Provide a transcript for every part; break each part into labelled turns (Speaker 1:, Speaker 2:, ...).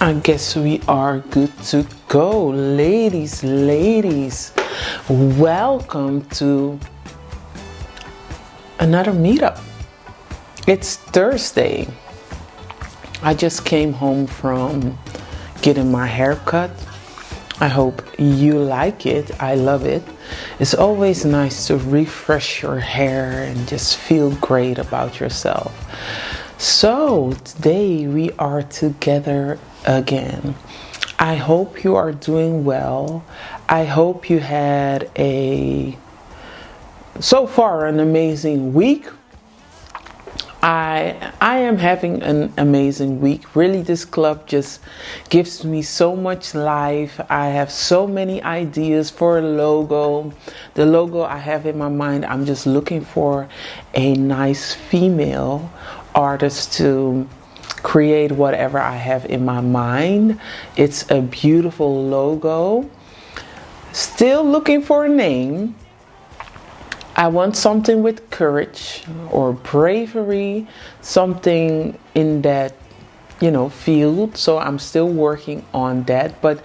Speaker 1: I guess we are good to go. Ladies, welcome to another meetup. It's Thursday. I just came home from getting my hair cut. I hope you like it. I love it. It's always nice to refresh your hair and just feel great about yourself. So today we are together again. I hope you are doing well. I hope you had so far an amazing week. I am having an amazing week. Really, this club just gives me so much life. I have so many ideas for a logo. The logo I have in my mind, I'm just looking for a nice female artist to create whatever I have in my mind. It's a beautiful logo. Still looking for a name. I want something with courage or bravery, something in that, field. So I'm still working on that. But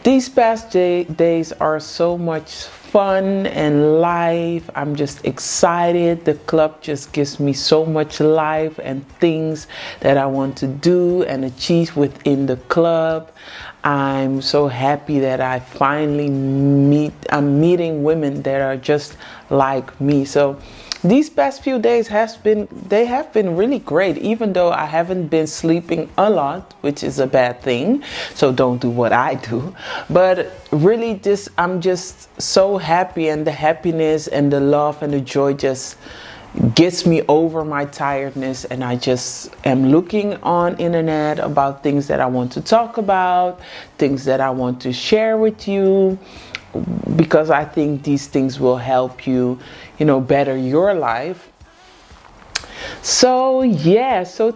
Speaker 1: these past days are so much fun and life. I'm just excited. The club just gives me so much life and things that I want to do and achieve within the club. I'm so happy that I finally I'm meeting women that are just like me. So these past few days have been really great, even though I haven't been sleeping a lot, which is a bad thing. So don't do what I do. But really I'm just so happy, and the happiness and the love and the joy just gets me over my tiredness, and I just am looking on internet about things that I want to talk about, things that I want to share with you, because I think these things will help you, better your life. So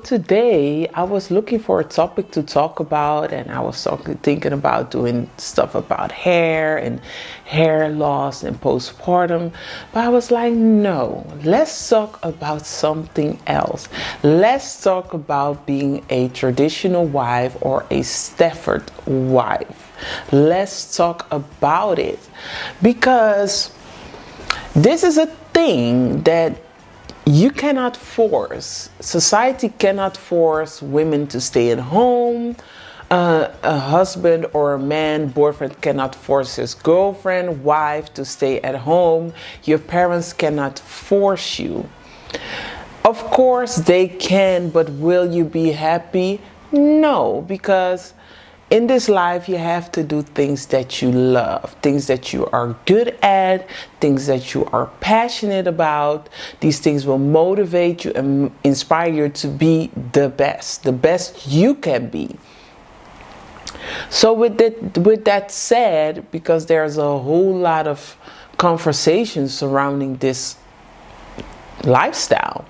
Speaker 1: today I was looking for a topic to talk about, and I was thinking about doing stuff about hair and hair loss and postpartum, but I was like, no, let's talk about something else. Let's talk about being a traditional wife or a Stafford wife. Let's talk about it, because this is a thing that you cannot force. Society cannot force women to stay at home. A husband or a man, boyfriend, cannot force his girlfriend, wife to stay at home. Your parents cannot force you. Of course they can, but will you be happy? No, because in this life, you have to do things that you love, things that you are good at, things that you are passionate about. These things will motivate you and inspire you to be the best you can be. So with that said, because there's a whole lot of conversation surrounding this lifestyle,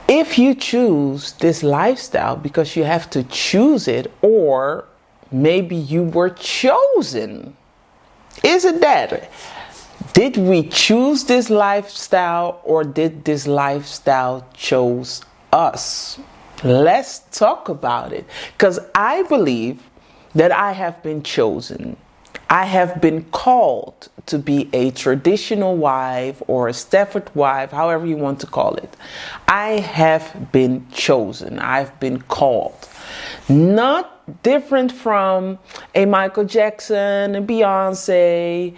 Speaker 1: if you choose this lifestyle because you have to choose it, or maybe you were chosen. Is it that? Did we choose this lifestyle, or did this lifestyle choose us? Let's talk about it, because I believe that I have been chosen. I have been called to be a traditional wife or a Stafford wife, however you want to call it. I have been chosen. I've been called. Not different from a Michael Jackson, a Beyonce,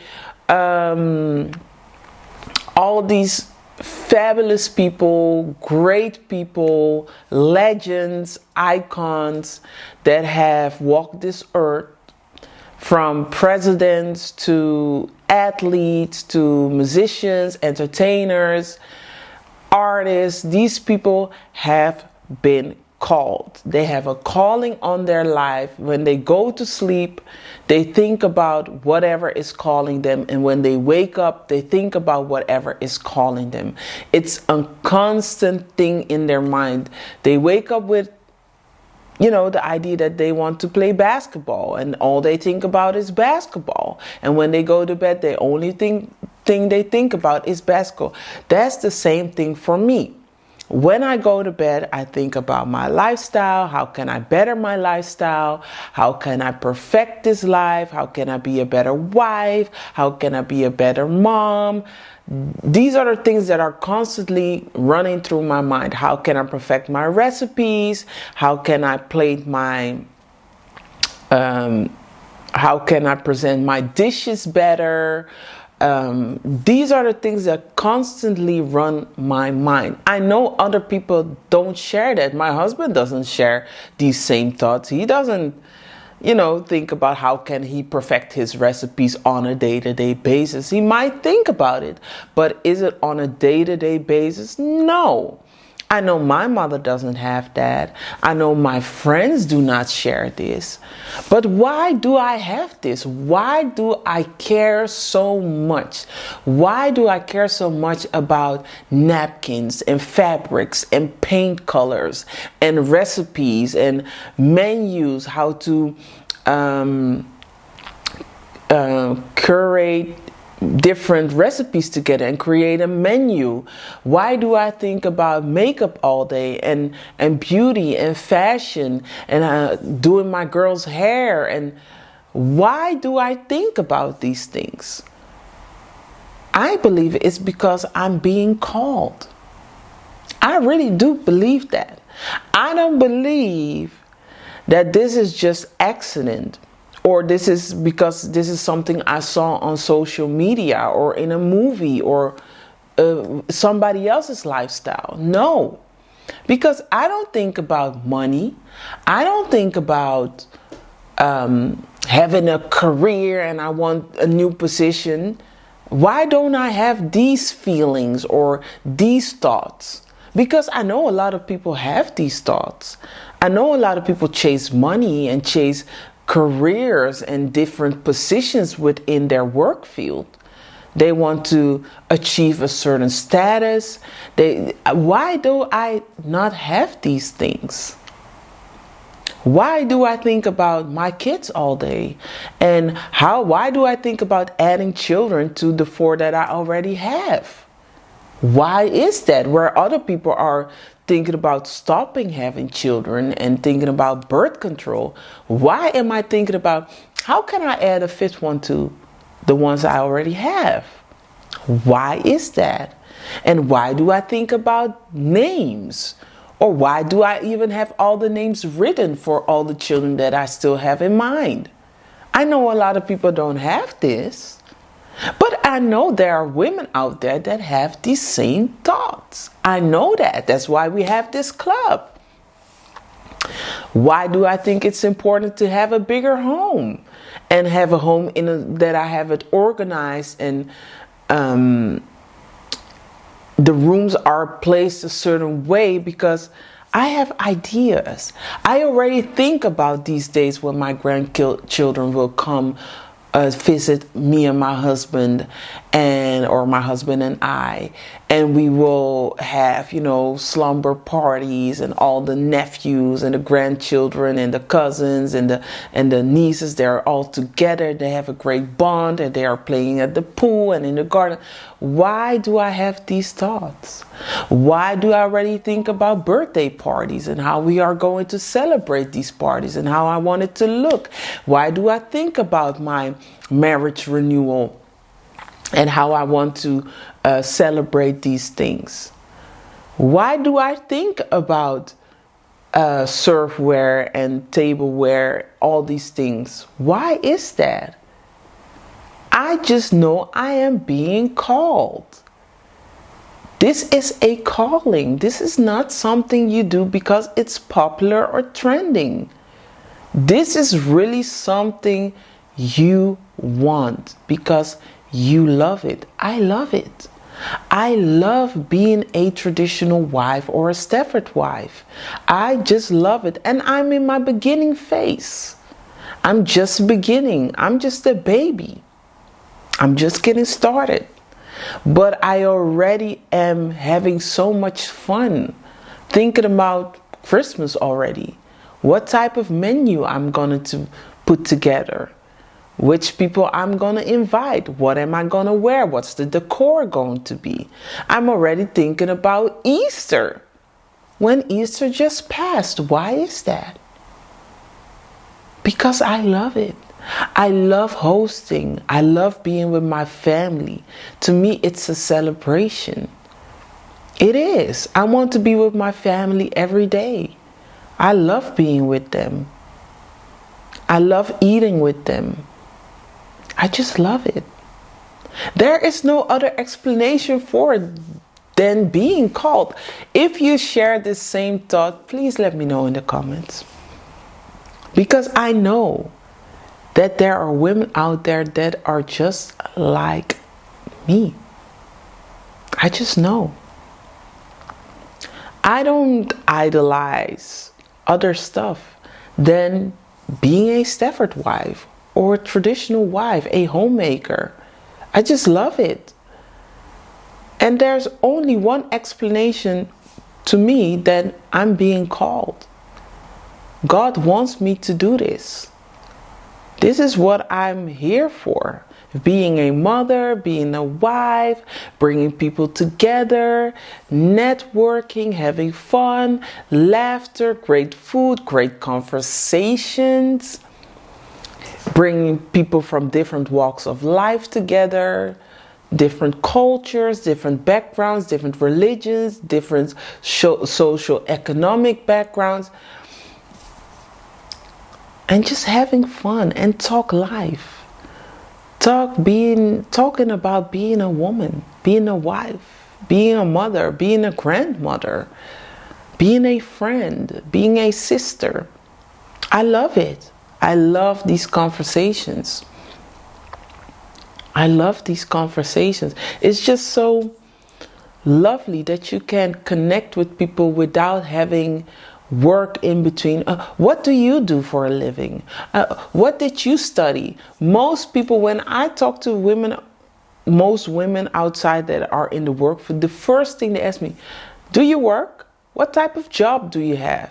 Speaker 1: all these fabulous people, great people, legends, icons that have walked this earth. From presidents to athletes to musicians, entertainers, artists, these people have been called. They have a calling on their life. When they go to sleep, they think about whatever is calling them. And when they wake up, they think about whatever is calling them. It's a constant thing in their mind. They wake up with the idea that they want to play basketball, and all they think about is basketball. And when they go to bed, the only thing they think about is basketball. That's the same thing for me. when I go to bed, I think about my lifestyle. How can I better my lifestyle? How can I perfect this life? How can I be a better wife? How can I be a better mom? These are the things that are constantly running through my mind. How can I perfect my recipes? How can I plate my how can I present my dishes better? These are the things that constantly run my mind. I know other people don't share that. My husband doesn't share these same thoughts. He doesn't, think about how can he perfect his recipes on a day-to-day basis. He might think about it, but is it on a day-to-day basis? No. I know my mother doesn't have that. I know my friends do not share this. But why do I have this? Why do I care so much? Why do I care so much about napkins and fabrics and paint colors and recipes and menus, how to curate different recipes together and create a menu? Why do I think about makeup all day and beauty and fashion and doing my girl's hair? And why do I think about these things? I believe it's because I'm being called. I really do believe that. I don't believe that this is just accident, or this is because this is something I saw on social media or in a movie or somebody else's lifestyle. No, because I don't think about money. I don't think about having a career and I want a new position. Why don't I have these feelings or these thoughts? Because I know a lot of people have these thoughts. I know a lot of people chase money and chase careers and different positions within their work field. They want to achieve a certain status. Why do I not have these things? Why do I think about my kids all day? And why do I think about adding children to the 4 that I already have? Why is that? Where other people are thinking about stopping having children and thinking about birth control, why am I thinking about how can I add a 5th one to the ones I already have? Why is that? And why do I think about names? Or why do I even have all the names written for all the children that I still have in mind? I know a lot of people don't have this. But I know there are women out there that have these same thoughts. I know that. That's why we have this club. Why do I think it's important to have a bigger home? And have a home that I have it organized and the rooms are placed a certain way because I have ideas. I already think about these days when my grandchildren will come visit me and my husband or my husband and I, and we will have slumber parties and all the nephews and the grandchildren and the cousins and the nieces. They're all together. They have a great bond and they are playing at the pool and in the garden. Why do I have these thoughts? Why do I already think about birthday parties and how we are going to celebrate these parties and how I want it to look? Why do I think about my marriage renewal and how I want to celebrate these things? Why do I think about serveware and tableware, all these things? Why is that? I just know I am being called. This is a calling. This is not something you do because it's popular or trending. This is really something you want because you love it. I love it. I love being a traditional wife or a Stafford wife. I just love it. And I'm in my beginning phase. I'm just beginning. I'm just a baby. I'm just getting started. But I already am having so much fun thinking about Christmas already. What type of menu I'm going to put together. Which people I'm going to invite. What am I going to wear? What's the decor going to be? I'm already thinking about Easter. when Easter just passed. Why is that? Because I love it. I love hosting. I love being with my family. To me, it's a celebration. It is. I want to be with my family every day. I love being with them. I love eating with them. I just love it. There is no other explanation for it than being called. If you share this same thought, please let me know in the comments. Because I know that there are women out there that are just like me. I just know. I don't idolize other stuff than being a Stafford wife or a traditional wife, a homemaker. I just love it. And there's only one explanation to me that I'm being called. God wants me to do this. This is what I'm here for. Being a mother, being a wife, bringing people together, networking, having fun, laughter, great food, great conversations, bringing people from different walks of life together, different cultures, different backgrounds, different religions, different social economic backgrounds, and just having fun and talk life. Talking about being a woman, being a wife, being a mother, being a grandmother, being a friend, being a sister. I love it. I love these conversations. I love these conversations. It's just so lovely that you can connect with people without having work in between. What do you do for a living? What did you study? Most people, when I talk to women, most women outside that are in the workforce, the first thing they ask me, do you work? What type of job do you have?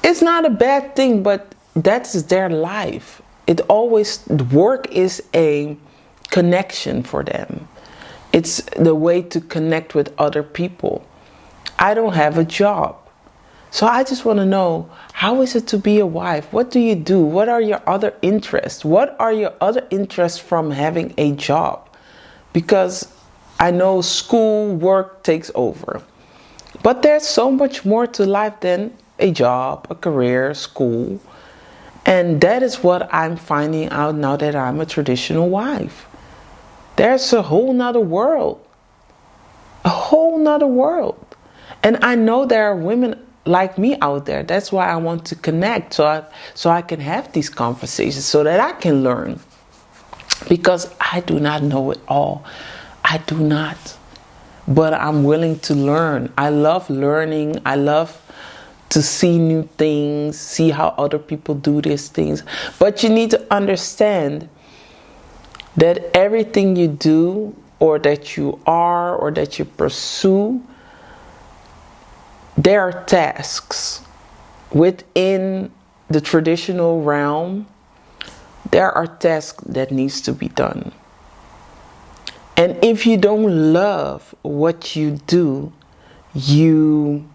Speaker 1: It's not a bad thing, but that's their life. Work is a connection for them. It's the way to connect with other people. I don't have a job. So I just want to know, how is it to be a wife? What do you do? What are your other interests? What are your other interests from having a job? Because I know school, work takes over. But there's so much more to life than a job, a career, school. And that is what I'm finding out now that I'm a traditional wife. There's a whole nother world. A whole nother world. And I know there are women like me out there. That's why I want to connect, so I can have these conversations, so that I can learn. Because I do not know it all. I do not. But I'm willing to learn. I love learning. I love to see new things, see how other people do these things. But you need to understand that everything you do, or that you are, or that you pursue, there are tasks within the traditional realm. There are tasks that needs to be done. And if you don't love what you do, you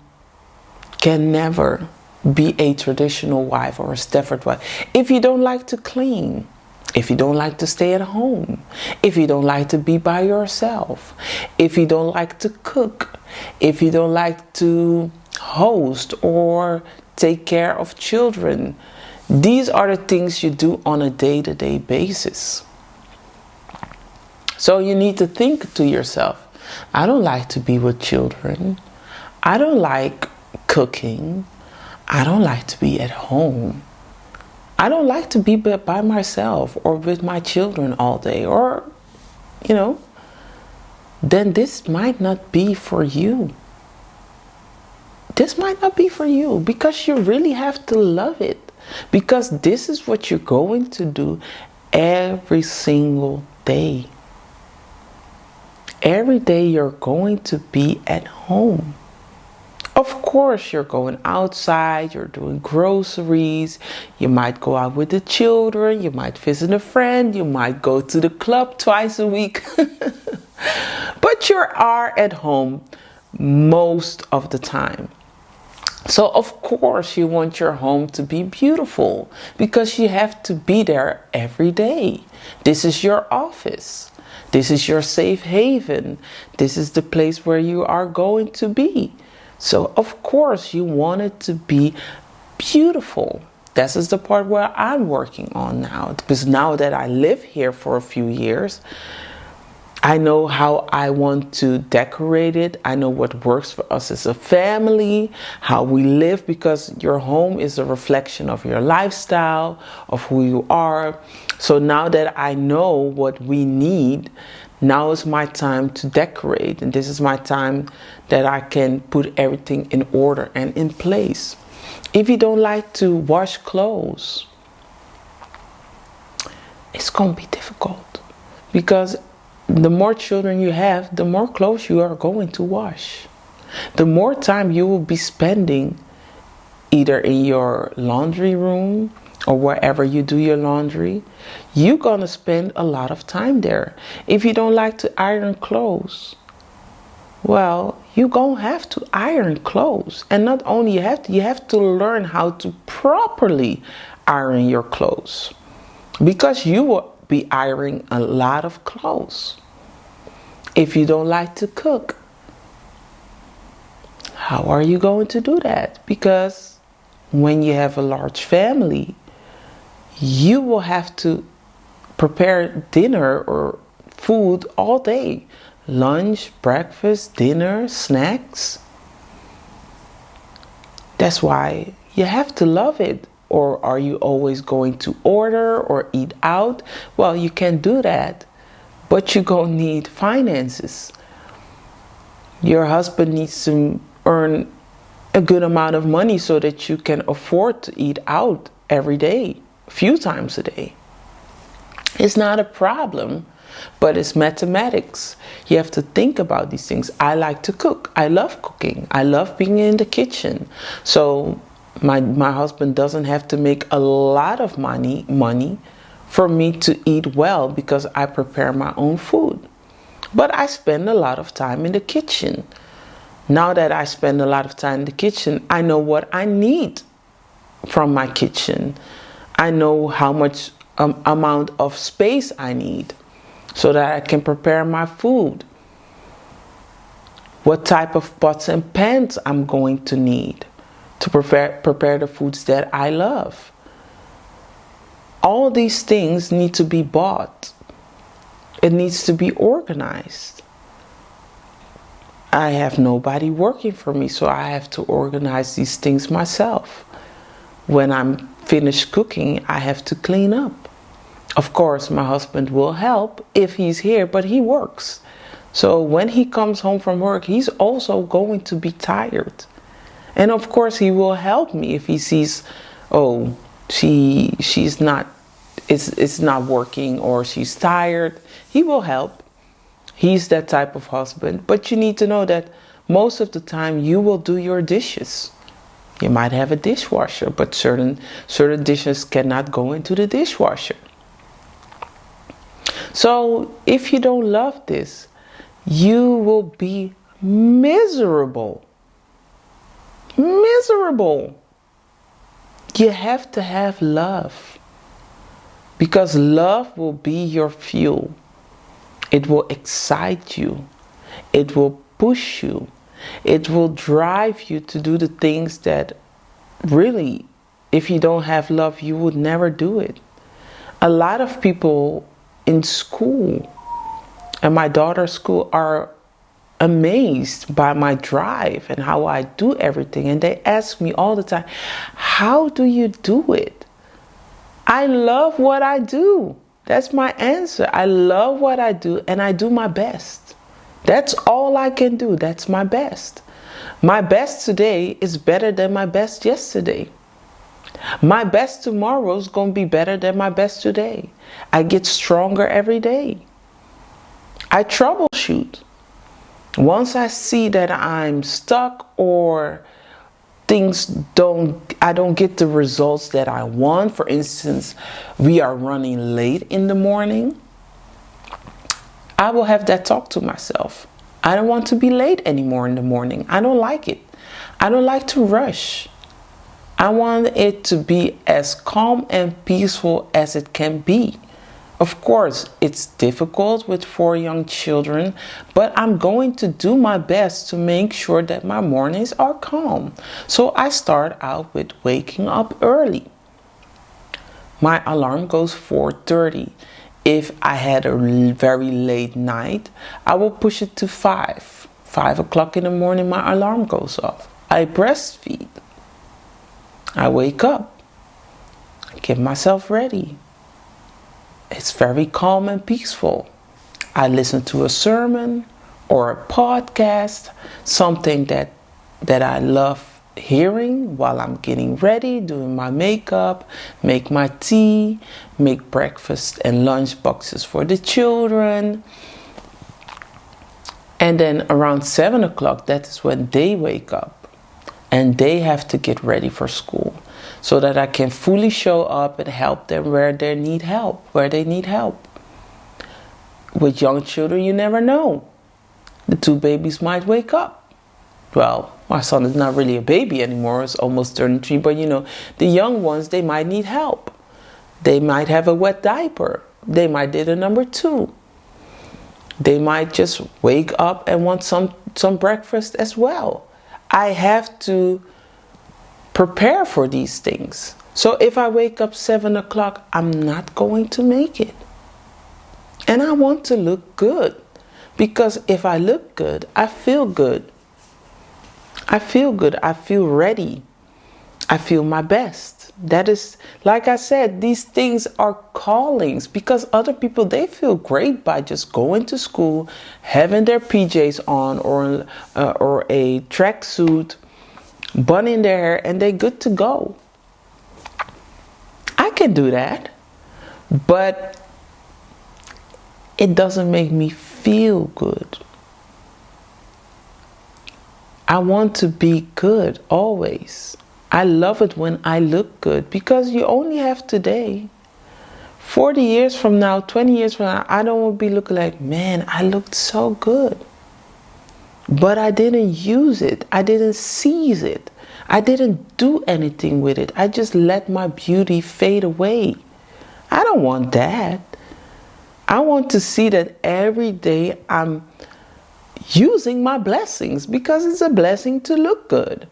Speaker 1: can never be a traditional wife or a Stafford wife. If you don't like to clean, if you don't like to stay at home, if you don't like to be by yourself, if you don't like to cook, if you don't like to host or take care of children, these are the things you do on a day-to-day basis. So you need to think to yourself, I don't like to be with children. I don't like cooking. I don't like to be at home. I don't like to be by myself or with my children all day, or, then this might not be for you. This might not be for you, because you really have to love it. Because this is what you're going to do every single day. Every day you're going to be at home. Of course, you're going outside, you're doing groceries, you might go out with the children, you might visit a friend, you might go to the club twice a week. But you are at home most of the time. So of course you want your home to be beautiful, because you have to be there every day. This is your office. This is your safe haven. This is the place where you are going to be. So of course you want it to be beautiful. This is the part where I'm working on now, because now that I live here for a few years, I know how I want to decorate it. I know what works for us as a family, how we live, because your home is a reflection of your lifestyle, of who you are. So now that I know what we need, now is my time to decorate. And this is my time that I can put everything in order and in place. If you don't like to wash clothes, it's going to be difficult, because the more children you have, the more clothes you are going to wash. The more time you will be spending either in your laundry room or wherever you do your laundry, you're going to spend a lot of time there. If you don't like to iron clothes, well, you're going to have to iron clothes. And not only you have to learn how to properly iron your clothes, because you will be ironing a lot of clothes. If you don't like to cook, how are you going to do that? Because when you have a large family, you will have to prepare dinner or food all day. Lunch, breakfast, dinner, snacks. That's why you have to love it. Or are you always going to order or eat out? Well, you can do that, but you're going to need finances. Your husband needs to earn a good amount of money so that you can afford to eat out every day, a few times a day. It's not a problem, but it's mathematics. You have to think about these things. I like to cook. I love cooking. I love being in the kitchen. So my husband doesn't have to make a lot of money for me to eat well, because I prepare my own food. But I spend a lot of time in the kitchen. Now that I spend a lot of time in the kitchen, I know what I need from my kitchen. I know how much amount of space I need so that I can prepare my food. What type of pots and pans I'm going to need to prepare the foods that I love. All these things need to be bought. It needs to be organized. I have nobody working for me, so I have to organize these things myself. When I'm finished cooking, I have to clean up. Of course, my husband will help if he's here, but he works. So when he comes home from work, he's also going to be tired. And of course, he will help me if he sees, oh, she's not, it's not working, or she's tired. He will help. He's that type of husband. But you need to know that most of the time you will do your dishes. You might have a dishwasher, but certain dishes cannot go into the dishwasher. So if you don't love this, you will be miserable. Miserable. You have to have love, because love will be your fuel. It will excite you. It will push you. It will drive you to do the things that really, if you don't have love, you would never do it. A lot of people in school, and my daughter's school, are amazed by my drive and how I do everything. And they ask me all the time, how do you do it? I love what I do. That's my answer. I love what I do, and I do my best. That's all I can do. That's my best. My best today is better than my best yesterday. My best tomorrow is going to be better than my best today. I get stronger every day. I troubleshoot. Once I see that I'm stuck, or I don't get the results that I want. For instance, we are running late in the morning. I will have that talk to myself. I don't want to be late anymore in the morning. I don't like it. I don't like to rush. I want it to be as calm and peaceful as it can be. Of course, it's difficult with 4 young children, but I'm going to do my best to make sure that my mornings are calm. So I start out with waking up early. My alarm goes 4:30. If I had a very late night, I will push it to 5. 5 o'clock in the morning, my alarm goes off. I breastfeed. I wake up. I get myself ready. It's very calm and peaceful. I listen to a sermon or a podcast, something that I love hearing while I'm getting ready, doing my makeup, make my tea, make breakfast and lunch boxes for the children. And then around 7 o'clock, that is when they wake up and they have to get ready for school, so that I can fully show up and help them where they need help. With young children, you never know. The 2 babies might wake up. Well, my son is not really a baby anymore. It's almost 33. But you know, the young ones, they might need help. They might have a wet diaper. They might need a number 2. They might just wake up and want some breakfast as well. I have to prepare for these things. So if I wake up 7 o'clock, I'm not going to make it. And I want to look good. Because if I look good, I feel good. I feel good. I feel ready. I feel my best. That is, like I said, these things are callings, because other people, they feel great by just going to school, having their PJs on or a tracksuit, bunning their hair, and they're good to go. I can do that, but it doesn't make me feel good. I want to be good always. I love it when I look good, because you only have today. 40 years from now, 20 years from now, I don't want to be looking like, man, I looked so good. But I didn't use it. I didn't seize it. I didn't do anything with it. I just let my beauty fade away. I don't want that. I want to see that every day I'm using my blessings, because it's a blessing to look good.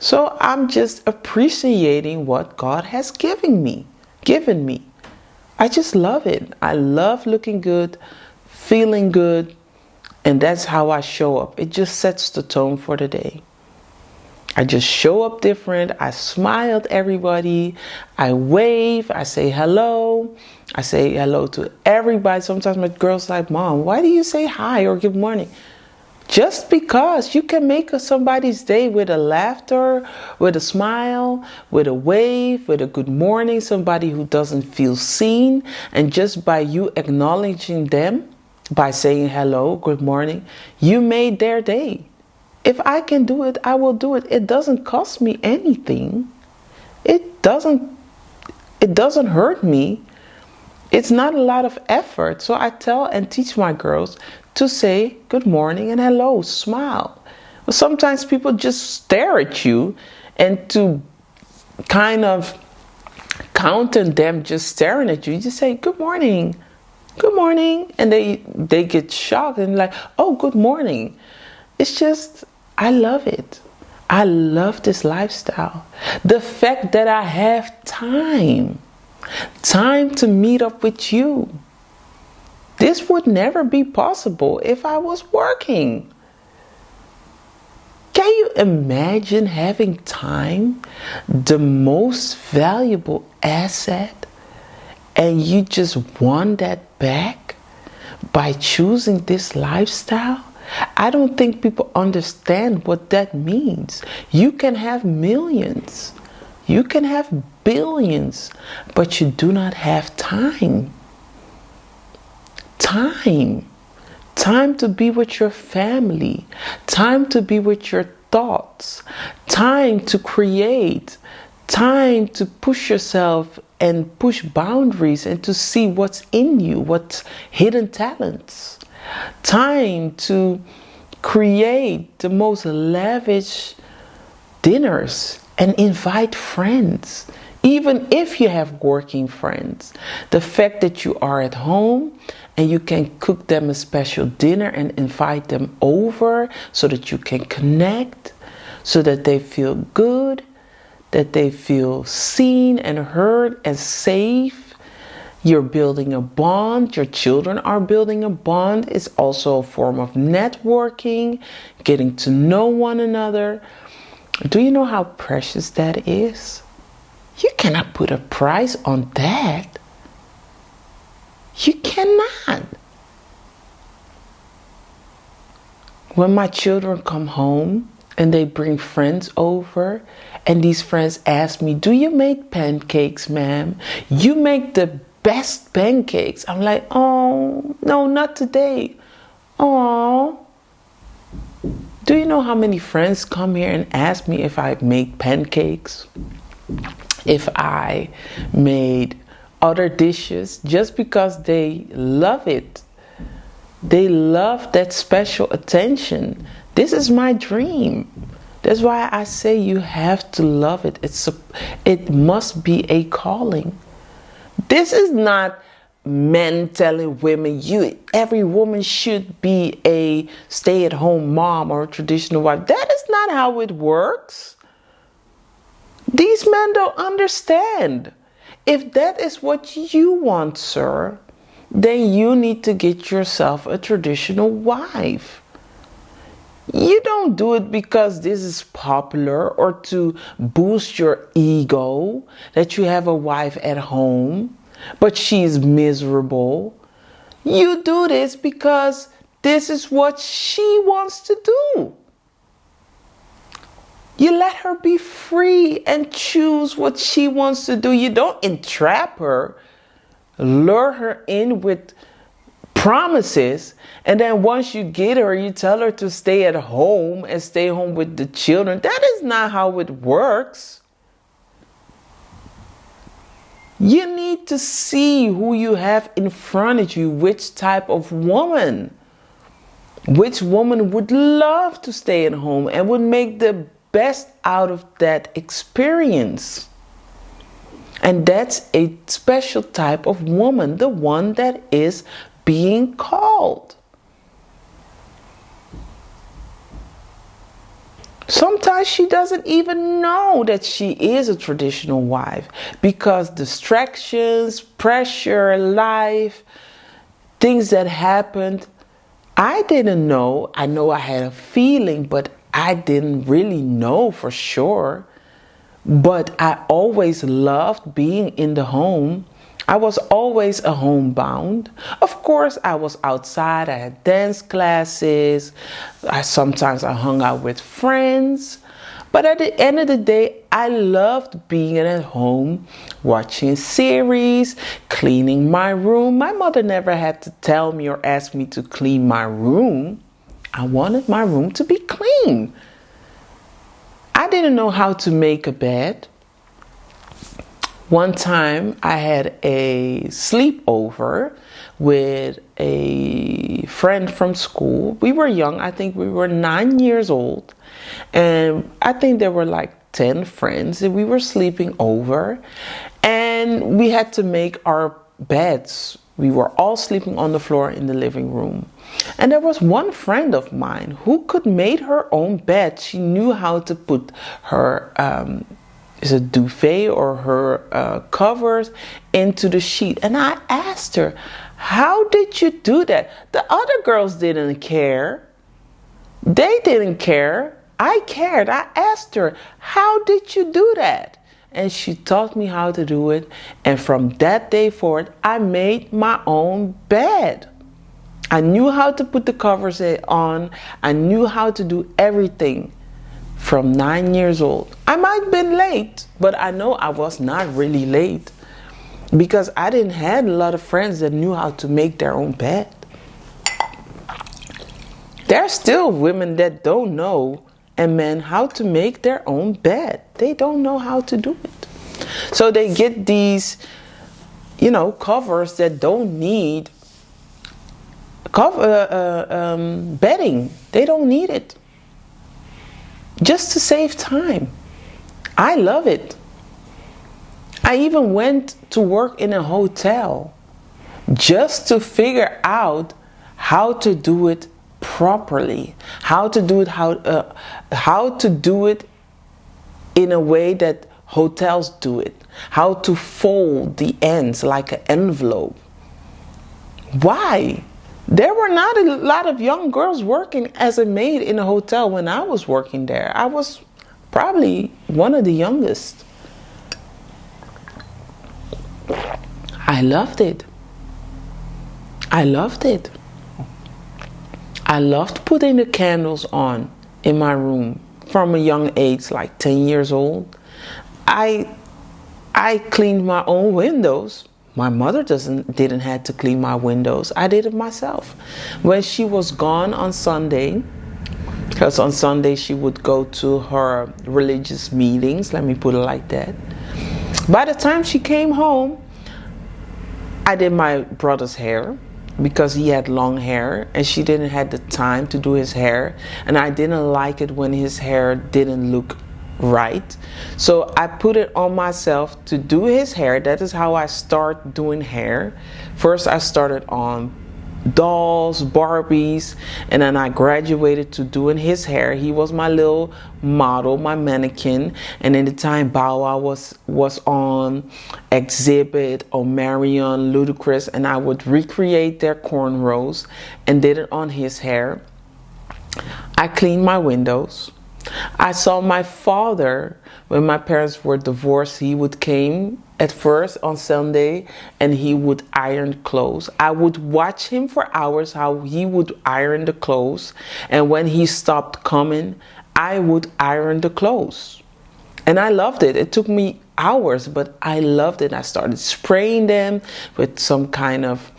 Speaker 1: So I'm just appreciating what God has given me. I just love it. I love looking good, feeling good, and that's how I show up. It just sets the tone for the day. I just show up different. I smile at everybody. I wave. I say hello. I say hello to everybody. Sometimes my girl's like, Mom, why do you say hi or good morning? Just because you can make somebody's day with a laughter, with a smile, with a wave, with a good morning, somebody who doesn't feel seen. And just by you acknowledging them, by saying hello, good morning, you made their day. If I can do it, I will do it. It doesn't cost me anything. It doesn't hurt me. It's not a lot of effort. So I tell and teach my girls to say good morning and hello, smile. But sometimes people just stare at you, and to kind of counter them just staring at you, you just say good morning, and they get shocked and like, oh, good morning. It's just, I love it. I love this lifestyle. The fact that I have time to meet up with you. This would never be possible if I was working. Can you imagine having time, the most valuable asset, and you just won that back by choosing this lifestyle? I don't think people understand what that means. You can have millions, you can have billions, but you do not have time. Time to be with your family, time to be with your thoughts, time to create, time to push yourself and push boundaries and to see what's in you, what's hidden talents, time to create the most lavish dinners and invite friends. Even if you have working friends, the fact that you are at home and you can cook them a special dinner and invite them over so that you can connect, so that they feel good, that they feel seen and heard and safe. You're building a bond. Your children are building a bond. It's also a form of networking, getting to know one another. Do you know how precious that is? You cannot put a price on that. You cannot. When my children come home and they bring friends over, and these friends ask me, do you make pancakes, ma'am? You make the best pancakes. I'm like, oh, no, not today. Oh. Do you know how many friends come here and ask me if I make pancakes? If I made other dishes, just because they love it. They love that special attention. This is my dream. That's why I say you have to love it. It must be a calling. This is not men telling women, every woman should be a stay-at-home mom or a traditional wife. That is not how it works. These men don't understand. If that is what you want, sir, then you need to get yourself a traditional wife. You don't do it because this is popular or to boost your ego that you have a wife at home, but she's miserable. You do this because this is what she wants to do. You let her be free and choose what she wants to do. You don't entrap her, lure her in with promises, and then once you get her, you tell her to stay at home and stay home with the children. That is not how it works. You need to see who you have in front of you, which type of woman. Which woman would love to stay at home and would make the best out of that experience. And that's a special type of woman, the one that is being called. Sometimes she doesn't even know that she is a traditional wife because distractions, pressure, life, things that happened. I didn't know. I know I had a feeling, but I didn't really know for sure. But I always loved being in the home. I was always a homebound. Of course, I was outside. I had dance classes. Sometimes I hung out with friends. But at the end of the day, I loved being at home, watching series, cleaning my room. My mother never had to tell me or ask me to clean my room. I wanted my room to be clean. I didn't know how to make a bed. One time I had a sleepover with a friend from school. We were young. I think we were 9 years old. And I think there were like 10 friends. And we were sleeping over. And we had to make our beds. We were all sleeping on the floor in the living room. And there was one friend of mine who could make her own bed. She knew how to put her is a duvet or her covers into the sheet. And I asked her, how did you do that? The other girls didn't care. They didn't care. I cared. I asked her, how did you do that? And she taught me how to do it. And from that day forward, I made my own bed. I knew how to put the covers on. I knew how to do everything. From 9 years old. I might have been late, but I know I was not really late because I didn't have a lot of friends that knew how to make their own bed. There are still women that don't know and men how to make their own bed. They don't know how to do it. So they get these, covers that don't need bedding. They don't need it. Just to save time. I love it. I even went to work in a hotel just to figure out how to do it properly, how to do it in a way that hotels do it, how to fold the ends like an envelope. Why? There were not a lot of young girls working as a maid in a hotel when I was working there. I was probably one of the youngest. I loved it. I loved it. I loved putting the candles on in my room from a young age, like 10 years old. I cleaned my own windows. My mother didn't have to clean my windows. I did it myself. When she was gone on Sunday, because on Sunday she would go to her religious meetings, let me put it like that. By the time she came home, I did my brother's hair because he had long hair and she didn't have the time to do his hair, and I didn't like it when his hair didn't look right. So I put it on myself to do his hair. That is how I start doing hair. First I started on dolls, Barbies, and then I graduated to doing his hair. He was my little model, my mannequin, and in the time Bow Wow was on exhibit, or Marion, Ludacris, and I would recreate their cornrows and did it on his hair. I cleaned my windows. I saw my father, when my parents were divorced, he would came at first on Sunday and he would iron clothes. I would watch him for hours how he would iron the clothes, and when he stopped coming, I would iron the clothes. And I loved it. It took me hours, but I loved it. I started spraying them with some kind of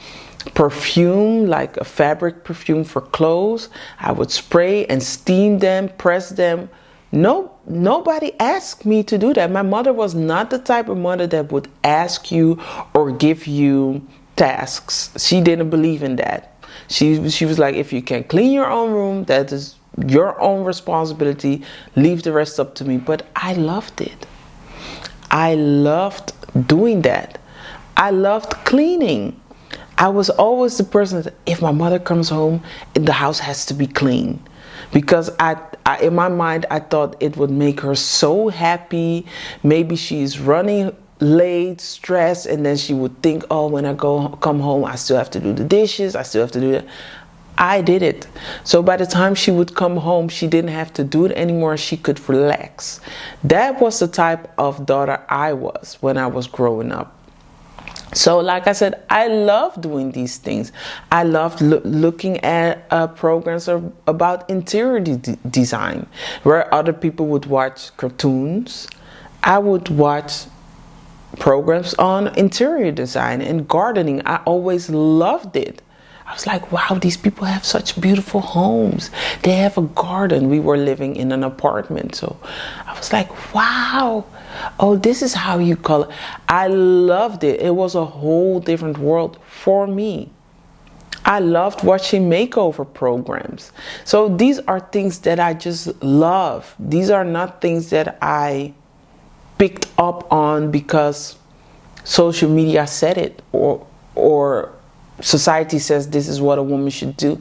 Speaker 1: perfume, like a fabric perfume for clothes. I would spray and steam them, press them. Nobody asked me to do that. My mother was not the type of mother that would ask you or give you tasks. She didn't believe in that. She was like, if you can clean your own room, that is your own responsibility. Leave the rest up to me. But I loved it. I loved doing that. I loved cleaning. I was always the person that if my mother comes home, the house has to be clean. Because I in my mind, I thought it would make her so happy. Maybe she's running late, stressed, and then she would think, oh, when I come home, I still have to do the dishes. I still have to do that. I did it. So by the time she would come home, she didn't have to do it anymore. She could relax. That was the type of daughter I was when I was growing up. So like I said, I love doing these things. I love looking at programs about interior design, where other people would watch cartoons. I would watch programs on interior design and gardening. I always loved it. I was like, wow, these people have such beautiful homes. They have a garden. We were living in an apartment. So I was like, wow. Oh, this is how you call it. I loved it. It was a whole different world for me. I loved watching makeover programs. So these are things that I just love. These are not things that I picked up on because social media said it or society says this is what a woman should do.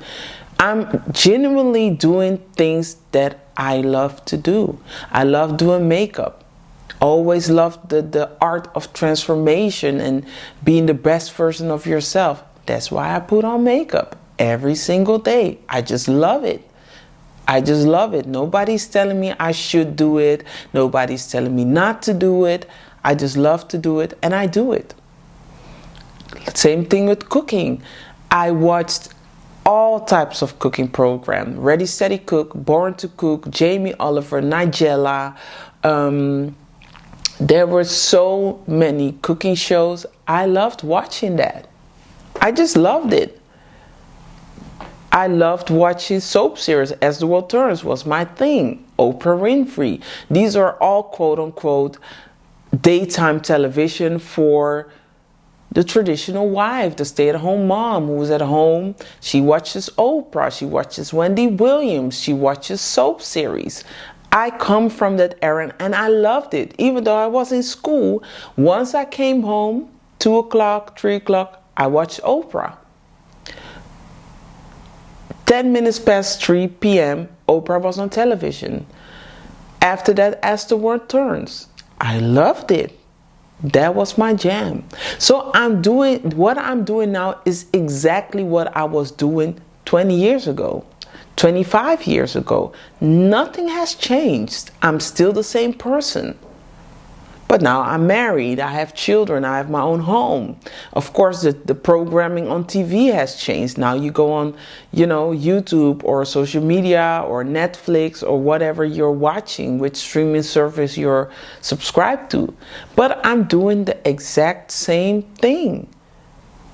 Speaker 1: I'm genuinely doing things that I love to do. I love doing makeup. Always loved the art of transformation and being the best version of yourself. That's why I put on makeup every single day. I just love it. I just love it. Nobody's telling me I should do it. Nobody's telling me not to do it. I just love to do it, and I do it. Same thing with cooking. I watched all types of cooking programs. Ready, Steady, Cook, Born to Cook, Jamie Oliver, Nigella. There were so many cooking shows. I loved watching that. I just loved it. I loved watching soap series. As the World Turns was my thing. Oprah Winfrey. These are all quote unquote daytime television for the traditional wife, the stay-at-home mom who's at home. She watches Oprah, she watches Wendy Williams, she watches soap series. I come from that era and I loved it. Even though I was in school, once I came home, 2 o'clock, 3 o'clock, I watched Oprah. 10 minutes past 3 p.m., Oprah was on television. After that, As the World Turns. I loved it. That was my jam. So what I'm doing now is exactly what I was doing 20 years ago, 25 years ago. Nothing has changed. I'm still the same person. But now I'm married, I have children, I have my own home. Of course, the programming on TV has changed. Now you go on, YouTube or social media or Netflix or whatever you're watching, which streaming service you're subscribed to. But I'm doing the exact same thing.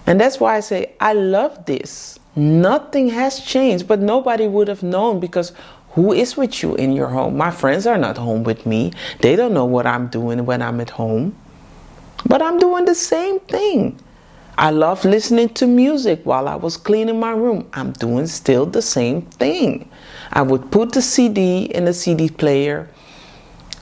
Speaker 1: And that's why I say I love this. Nothing has changed, but nobody would have known because who is with you in your home? My friends are not home with me. They don't know what I'm doing when I'm at home. But I'm doing the same thing. I love listening to music while I was cleaning my room. I'm doing still the same thing. I would put the CD in the CD player.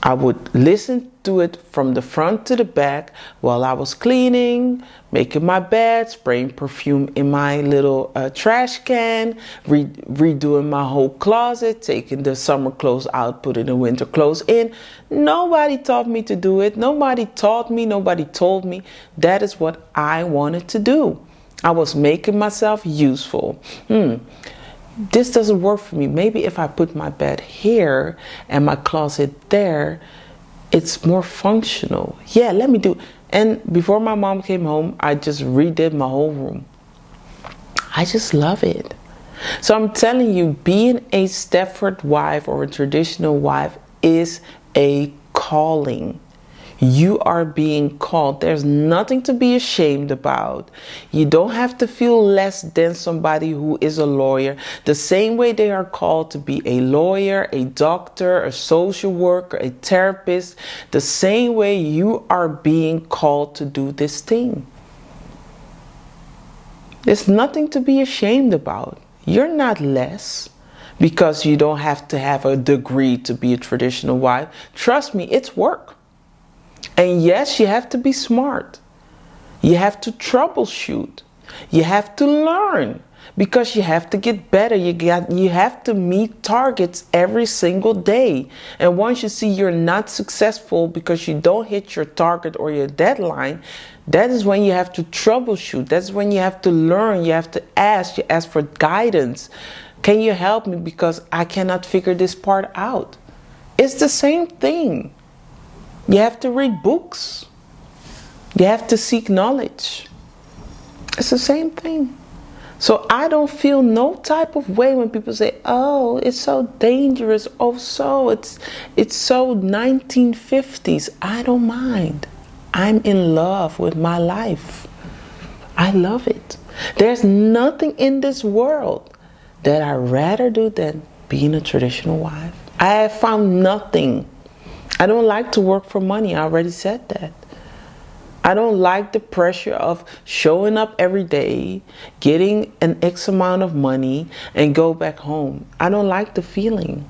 Speaker 1: I would listen to it from the front to the back while I was cleaning, making my bed, spraying perfume in my little trash can, redoing my whole closet, taking the summer clothes out, putting the winter clothes in. Nobody taught me to do it. Nobody taught me. Nobody told me. That is what I wanted to do. I was making myself useful. This doesn't work for me. Maybe if I put my bed here and my closet there, it's more functional. Yeah, let me do it. And before my mom came home, I just redid my whole room. I just love it. So I'm telling you, being a Stepford wife or a traditional wife is a calling. You are being called. There's nothing to be ashamed about. You don't have to feel less than somebody who is a lawyer. The same way they are called to be a lawyer, a doctor, a social worker, a therapist, the same way you are being called to do this thing. There's nothing to be ashamed about. You're not less because you don't have to have a degree to be a traditional wife. Trust me, it's work. And yes, you have to be smart. You have to troubleshoot. You have to learn because you have to get better. You have to meet targets every single day. And once you see you're not successful because you don't hit your target or your deadline, that is when you have to troubleshoot. That's when you have to learn. You have to ask. You ask for guidance. Can you help me because I cannot figure this part out? It's the same thing. You have to read books. You have to seek knowledge. It's the same thing. So I don't feel no type of way when people say, oh, it's so dangerous. Oh, so it's so 1950s. I don't mind. I'm in love with my life. I love it. There's nothing in this world that I'd rather do than being a traditional wife. I have found nothing. I don't like to work for money. I already said that. I don't like the pressure of showing up every day, getting an X amount of money, and go back home. I don't like the feeling.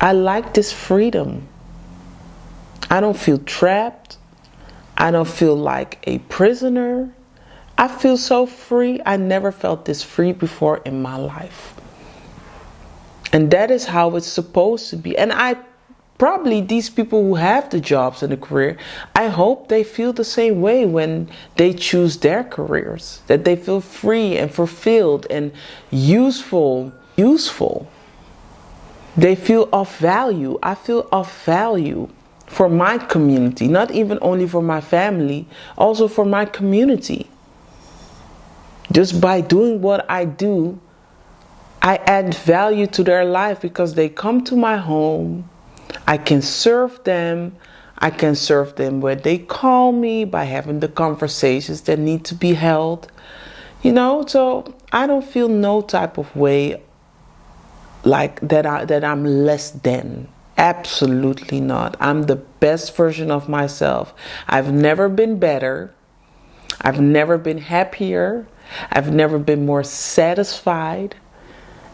Speaker 1: I like this freedom. I don't feel trapped. I don't feel like a prisoner. I feel so free. I never felt this free before in my life. And that is how it's supposed to be. And probably these people who have the jobs and the career, I hope they feel the same way when they choose their careers. That they feel free and fulfilled and useful. They feel of value. I feel of value for my community. Not even only for my family, also for my community. Just by doing what I do, I add value to their life because they come to my home. I can serve them. I can serve them when they call me by having the conversations that need to be held. So I don't feel no type of way like that I'm less than. Absolutely not. I'm the best version of myself. I've never been better. I've never been happier. I've never been more satisfied.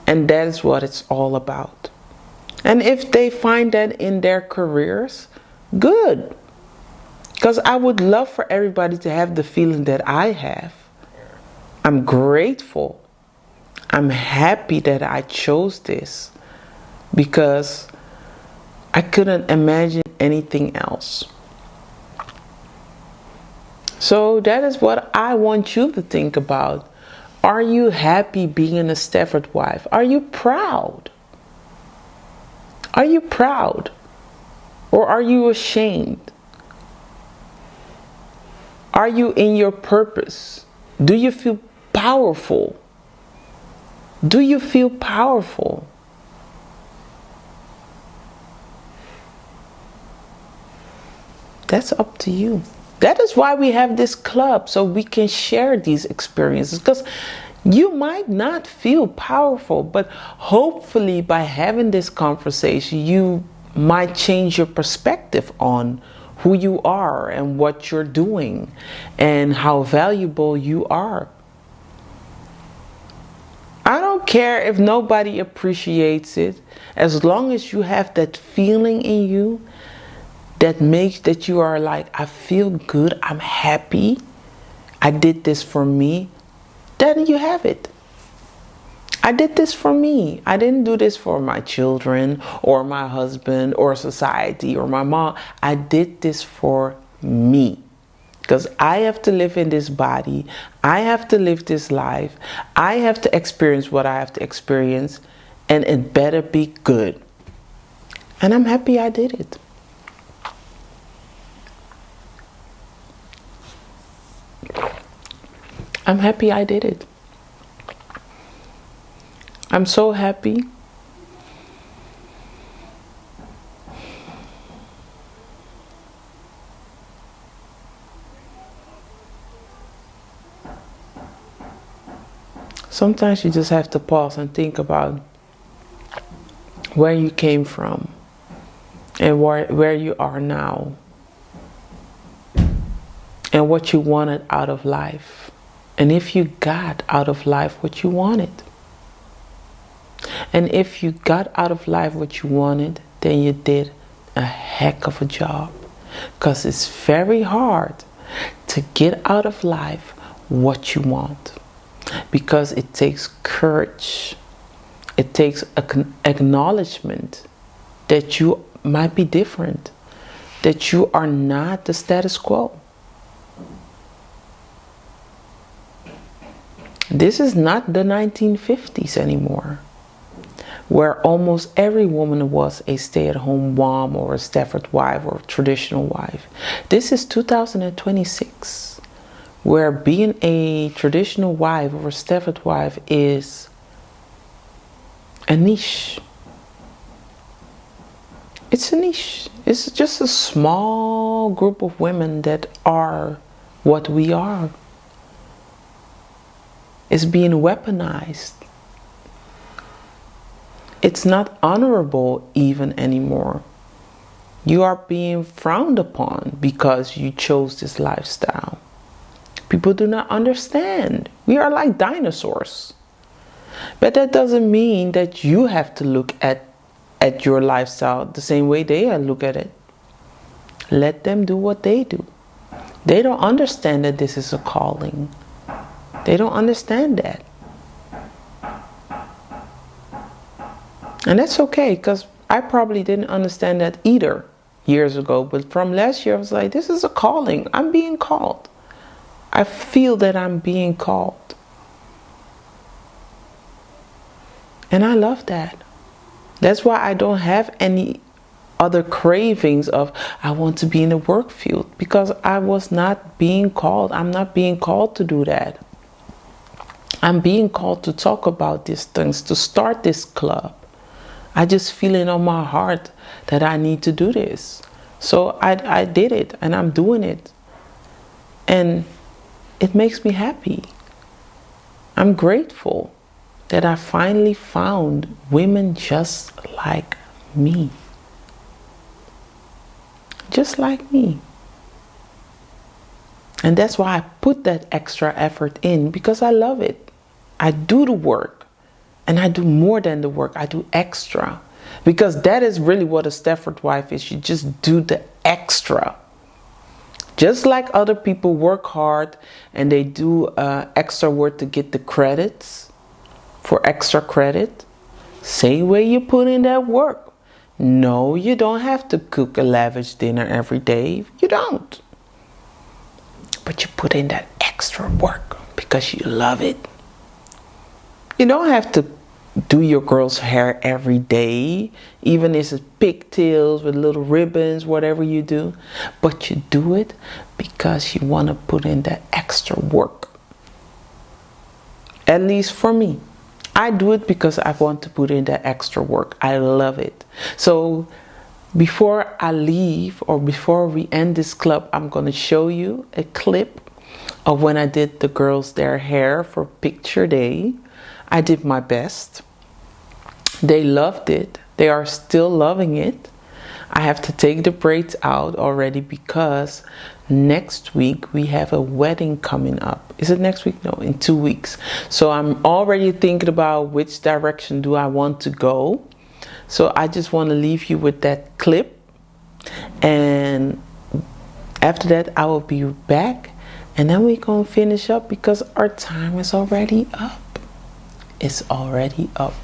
Speaker 1: And that is what it's all about. And if they find that in their careers, good. Because I would love for everybody to have the feeling that I have. I'm grateful. I'm happy that I chose this. Because I couldn't imagine anything else. So that is what I want you to think about. Are you happy being a Stafford wife? Are you proud? Are you proud? Or are you ashamed? Are you in your purpose? Do you feel powerful? Do you feel powerful? That's up to you. That is why we have this club, so we can share these experiences. Because you might not feel powerful, but hopefully by having this conversation, you might change your perspective on who you are and what you're doing and how valuable you are. I don't care if nobody appreciates it, as long as you have that feeling in you that makes that you are like, I feel good, I'm happy, I did this for me, then you have it. I did this for me. I didn't do this for my children or my husband or society or my mom. I did this for me. Because I have to live in this body. I have to live this life. I have to experience what I have to experience. And it better be good. And I'm happy I did it. I'm happy I did it. I'm so happy. Sometimes you just have to pause and think about where you came from and where you are now and what you wanted out of life. And if you got out of life what you wanted. And if you got out of life what you wanted, then you did a heck of a job. Because it's very hard to get out of life what you want. Because it takes courage. It takes acknowledgement that you might be different. That you are not the status quo. This is not the 1950s anymore, where almost every woman was a stay-at-home mom or a Stafford wife or a traditional wife. This is 2026, where being a traditional wife or a Stafford wife is a niche. It's a niche. It's just a small group of women that are what we are. It's being weaponized. It's not honorable even anymore. You are being frowned upon because you chose this lifestyle. People do not understand. We are like dinosaurs. But that doesn't mean that you have to look at your lifestyle the same way they look at it. Let them do what they do. They don't understand that this is a calling. They don't understand that. And that's okay, because I probably didn't understand that either years ago. But from last year, I was like, this is a calling. I'm being called. I feel that I'm being called. And I love that. That's why I don't have any other cravings of, I want to be in the work field. Because I was not being called. I'm not being called to do that. I'm being called to talk about these things, to start this club. I just feel it on my heart that I need to do this. So I did it, and I'm doing it. And it makes me happy. I'm grateful that I finally found women just like me. Just like me. And that's why I put that extra effort in, because I love it. I do the work, and I do more than the work. I do extra, because that is really what a Stepford wife is. You just do the extra. Just like other people work hard and they do extra work to get the credits for extra credit, same way you put in that work. No, you don't have to cook a lavish dinner every day. You don't. But you put in that extra work because you love it. You don't have to do your girl's hair every day, even if it's pigtails with little ribbons, whatever you do. But you do it because you want to put in that extra work. At least for me. I do it because I want to put in that extra work. I love it. So before I leave, or before we end this club, I'm going to show you a clip of when I did the girls their hair for picture day. I did my best. They loved it. They are still loving it. I have to take the braids out already because next week we have a wedding coming up. Is it next week? No, in 2 weeks. So I'm already thinking about which direction do I want to go. So I just want to leave you with that clip. And after that I will be back. And then we're going to finish up because our time is already up. It's already up.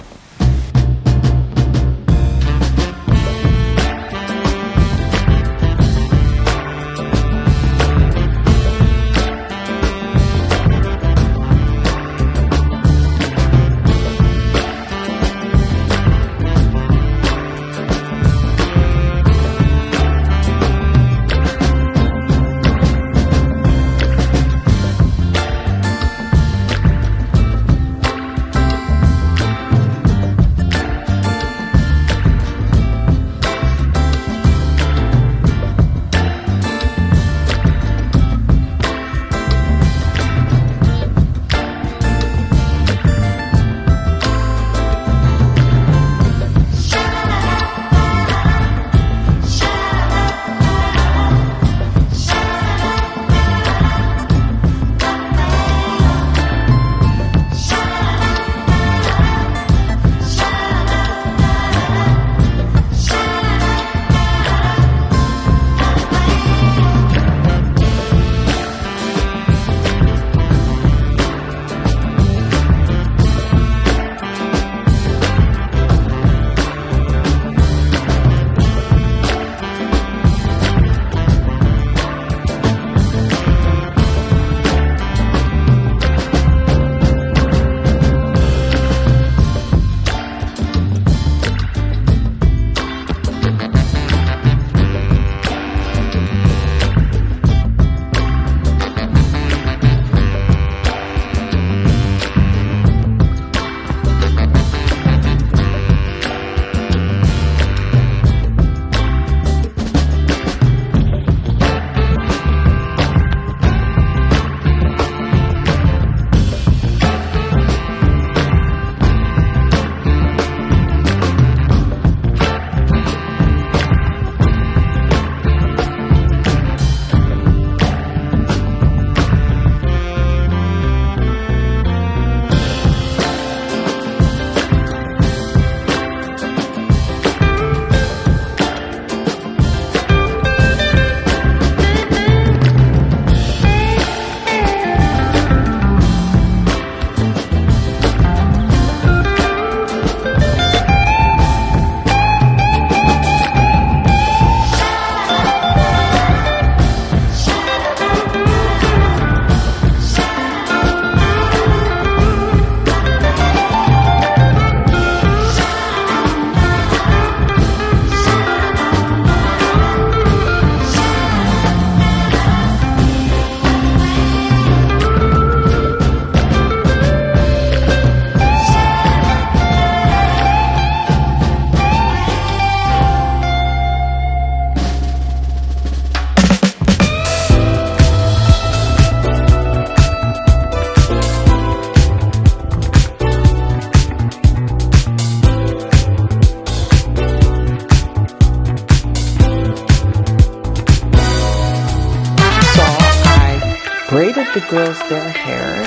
Speaker 1: braided the girls their hair,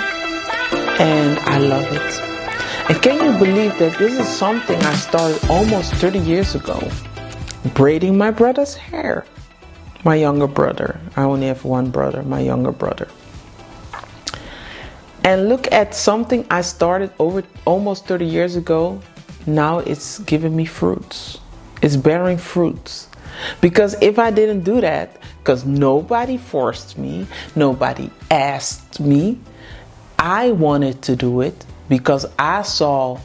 Speaker 1: and I love it. And can you believe that this is something I started almost 30 years ago? Braiding my brother's hair. My younger brother. I only have one brother, my younger brother. And look at something I started over almost 30 years ago. Now it's giving me fruits. It's bearing fruits. Because if I didn't do that, because nobody forced me, nobody asked me, I wanted to do it because I saw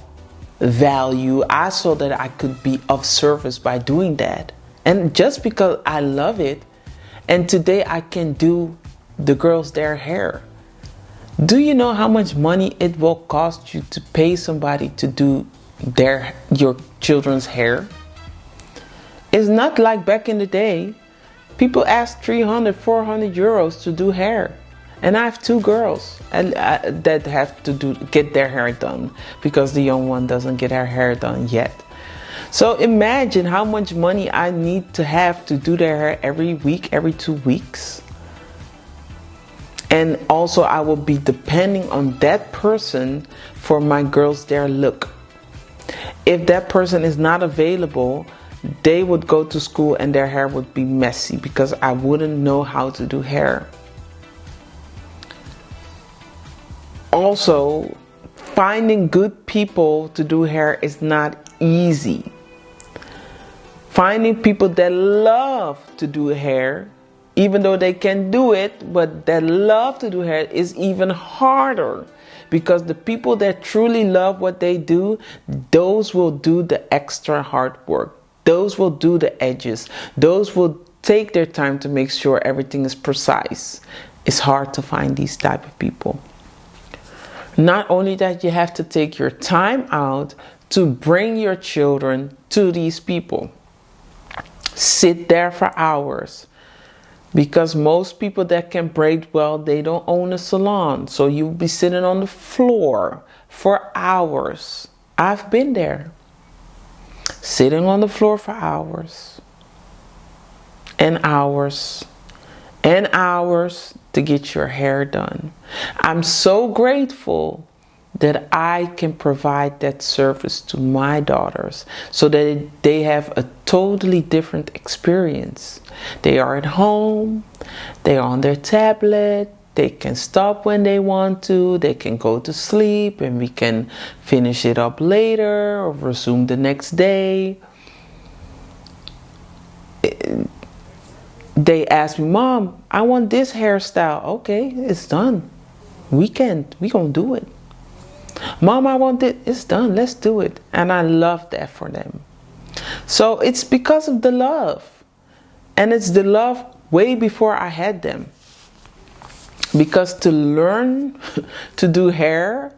Speaker 1: value. I saw that I could be of service by doing that. And just because I love it, and today I can do the girls their hair. Do you know how much money it will cost you to pay somebody to do your children's hair? It's not like back in the day. People ask 300, 400 euros to do hair. And I have two girls that have to get their hair done because the young one doesn't get her hair done yet. So imagine how much money I need to have to do their hair every week, every 2 weeks. And also I will be depending on that person for my girls their look. If that person is not available, they would go to school and their hair would be messy because I wouldn't know how to do hair. Also, finding good people to do hair is not easy. Finding people that love to do hair, even though they can do it, but that love to do hair is even harder. Because the people that truly love what they do, those will do the extra hard work. Those will do the edges. Those will take their time to make sure everything is precise. It's hard to find these type of people. Not only that, you have to take your time out to bring your children to these people. Sit there for hours. Because most people that can braid well, they don't own a salon. So you'll be sitting on the floor for hours. I've been there. Sitting on the floor for hours. And hours. And hours to get your hair done. I'm so grateful that I can provide that service to my daughters so that they have a totally different experience. They are at home, they are on their tablet, they can stop when they want to, they can go to sleep and we can finish it up later or resume the next day. They ask me, Mom, I want this hairstyle. Okay, it's done. We gonna do it. Mom, I want it. It's done. Let's do it. And I love that for them. So it's because of the love. And it's the love way before I had them. Because to learn to do hair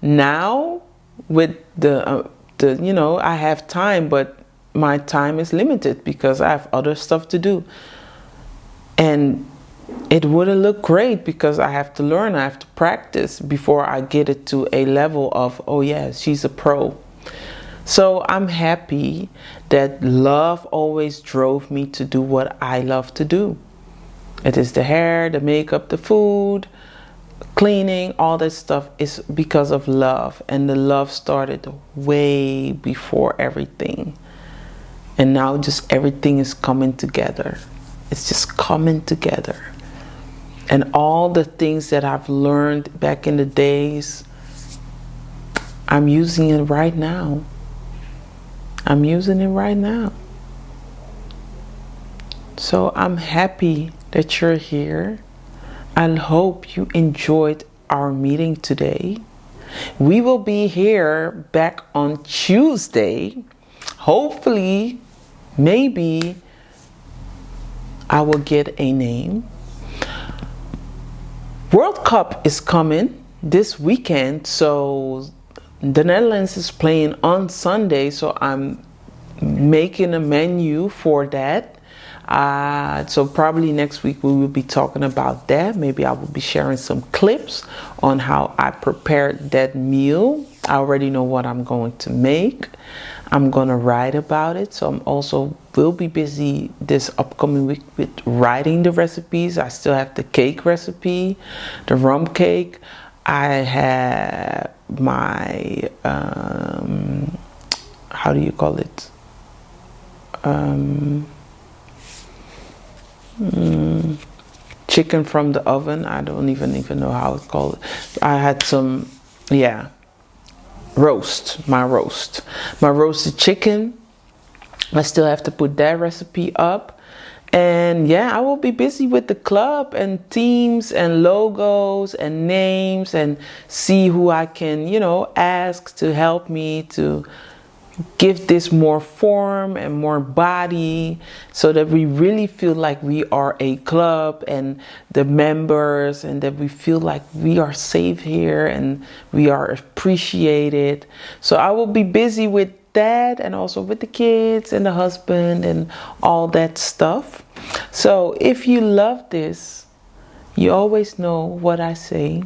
Speaker 1: now with I have time, but my time is limited because I have other stuff to do. And it wouldn't look great because I have to learn, I have to practice before I get it to a level of, oh yeah, she's a pro. So I'm happy that love always drove me to do what I love to do. It is the hair, the makeup, the food, cleaning, all that stuff is because of love. And the love started way before everything. And now just everything is coming together. It's just coming together. And all the things that I've learned back in the days, I'm using it right now. I'm using it right now. So I'm happy that you're here. I hope you enjoyed our meeting today. We will be here back on Tuesday. Hopefully, maybe I will get a name. World Cup is coming this weekend, so the Netherlands is playing on Sunday, so I'm making a menu for that. So probably next week we will be talking about that. Maybe I will be sharing some clips on how I prepared that meal. I already know what I'm going to make. I'm gonna write about it. So I'm also will be busy this upcoming week with writing the recipes. I still have the cake recipe, the rum cake. I have my how do you call it? Chicken from the oven. I don't even know how it's called. I had some, yeah, my roasted chicken. I still have to put that recipe up. And yeah, I will be busy with the club and themes and logos and names, and see who I can, you know, ask to help me to give this more form and more body, so that we really feel like we are a club and the members, and that we feel like we are safe here and we are appreciated. So I will be busy with that, and also with the kids and the husband and all that stuff. So if you love this, you always know what I say.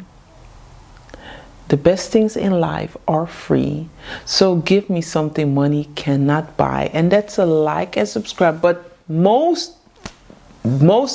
Speaker 1: The best things in life are free. So give me something money cannot buy. And that's a like and subscribe. But most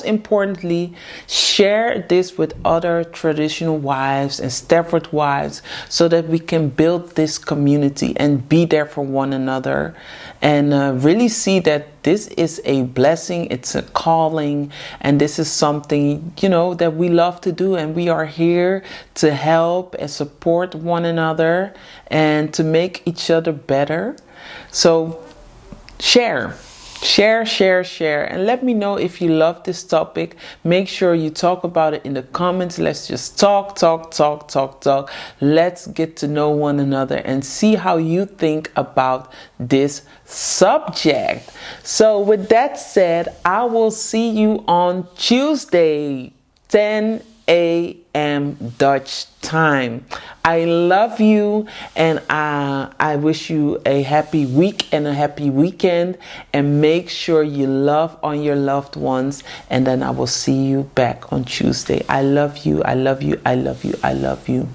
Speaker 1: importantly, share this with other traditional wives and Stafford wives, so that we can build this community and be there for one another, and really see that this is a blessing, it's a calling, and this is something, you know, that we love to do, and we are here to help and support one another and to make each other better. So share, and let me know if you love this topic. Make sure you talk about it in the comments. Let's just talk. Let's get to know one another and see how you think about this subject. So with that said, I will see you on Tuesday, 10 a.m. Dutch time. I love you, and I wish you a happy week and a happy weekend, and make sure you love on your loved ones, and then I will see you back on Tuesday. I love you. I love you. I love you. I love you.